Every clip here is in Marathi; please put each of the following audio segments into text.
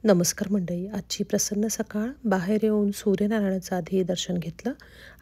नमस्कार मंडळी. आजची प्रसन्न सकाळ. बाहेर येऊन सूर्यनारायणाचं आधी दर्शन घेतलं.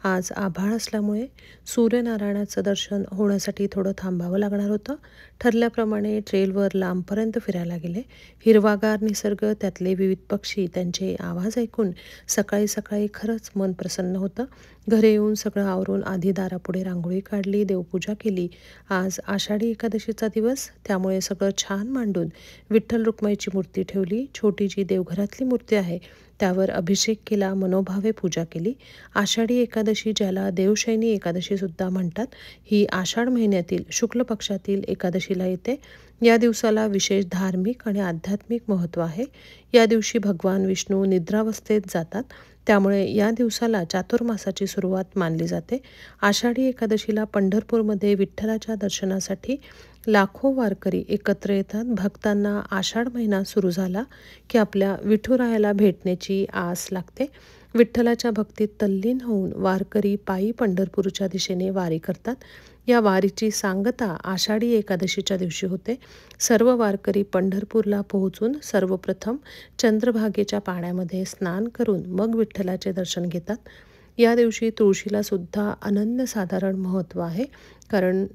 आज आभाळ असल्यामुळे सूर्यनारायणाचं दर्शन होण्यासाठी थोडं थांबावं लागणार होतं. ठरल्याप्रमाणे ट्रेलवर लांबपर्यंत फिरायला गेले. हिरवागार निसर्ग, त्यातले विविध पक्षी, त्यांचे आवाज ऐकून सकाळी सकाळी खरंच मन प्रसन्न होतं. घरी येऊन सगळं आवरून आधी दारापुढे रांगोळी काढली, देवपूजा केली. आज आषाढी एकादशीचा दिवस, त्यामुळे सगळं छान मांडून विठ्ठल रुक्माईची मूर्ती ठेवली. छोटी जी देवघरातली मूर्ती आहे त्यावर अभिषेक केला, मनोभावे पूजा केली. आषाढी एकादशी, ज्याला देवशयनी एकादशी सुद्धा म्हणतात, ही आषाढ महिन्यातील शुक्ल पक्षातील एकादशीला येते. या दिवसाला विशेष धार्मिक आणि आध्यात्मिक महत्त्व आहे. या दिवशी भगवान विष्णू निद्रावस्थेत जातात, त्यामुळे या दिवसाला चातुर्मासाची सुरुवात मानली जाते. आषाढी एकादशीला पंढरपूरमध्ये विठ्ठलाच्या दर्शनासाठी लाखो वारकरी एकत्र येतात. भक्तांना आषाढ महिना सुरू झाला की आपल्या विठुरायाला भेटण्याची आस लागते. विठ्ठलाच्या भक्तीत तल्लीन होऊन वारकरी पायी पंढरपूरच्या दिशेने वारी करतात. या वारीची सांगता आषाढी एकादशीच्या दिवशी होते. सर्व वारकरी पंढरपूरला पोहोचून सर्वप्रथम चंद्रभागेच्या पाण्यामध्ये स्नान करून मग विठ्ठलाचे दर्शन घेतात. या दिवशी तुळशीला सुद्धा अनन्यसाधारण महत्त्व आहे, कारण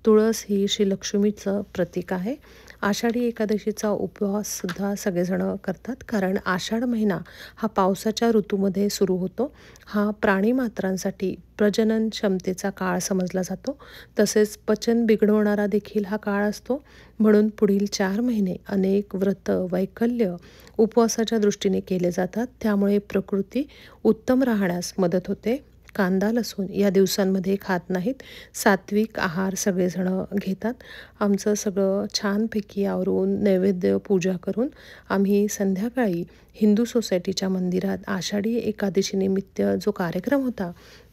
तुळस ही श्री लक्ष्मीचं प्रतीक आहे. आषाढी एकादशीचा उपवाससुद्धा सगळेजण करतात, कारण आषाढ महिना हा पावसाच्या ऋतूमध्ये सुरू होतो. हा प्राणीमात्रांसाठी प्रजनन क्षमतेचा काळ समजला जातो. तसेच पचन बिघडवणारा देखील हा काळ असतो. म्हणून पुढील 4 महिने अनेक व्रत, वैकल्य उपवासाच्या दृष्टीने केले जातात. त्यामुळे प्रकृती उत्तम राहण्यास मदत होते. कांदा, लसूण या दिवसांमध्ये खात नाहीत. सात्विक आहार सगळेजण घेतात. आमचं सगळं छानपैकी आवरून नैवेद्य पूजा करून आम्ही संध्याकाळी हिंदू सोसायटीच्या मंदिरात आषाढी एकादशीनिमित्त जो कार्यक्रम होता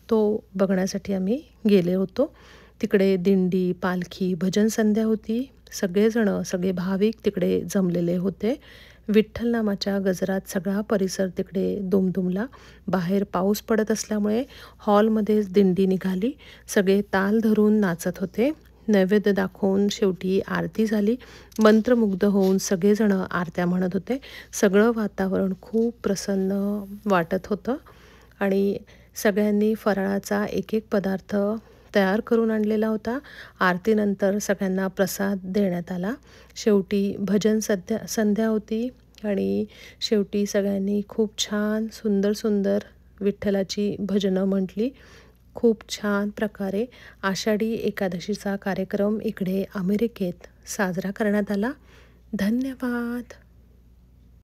तो बघण्यासाठी आम्ही गेले होतो. तिकडे दिंडी, पालखी, भजन संध्या होती. सगळे भाविक तिकडे जमलेले होते. विठ्ठल नामाच्या गजरात सगळा परिसर तिकडे दुमदुमला. बाहेर पाऊस पडत असल्यामुळे हॉलमध्येच दिंडी निघाली. सगळे ताल धरून नाचत होते. नैवेद्य दाखवून शेवटी आरती झाली. मंत्रमुग्ध होऊन सगळेजण आरत्या म्हणत होते. सगळं वातावरण खूप प्रसन्न वाटत होतं आणि सगळ्यांनी फराळाचा एक एक पदार्थ तयार करून आणलेला होता. आरतीनंतर सगळ्यांना प्रसाद देण्यात आला. शेवटी भजन संध्या होती आणि शेवटी सगळ्यांनी खूप छान सुंदर सुंदर विठ्ठलाची भजनं म्हटली. खूप छान प्रकारे आषाढी एकादशीचा कार्यक्रम इकडे अमेरिकेत साजरा करण्यात आला. धन्यवाद.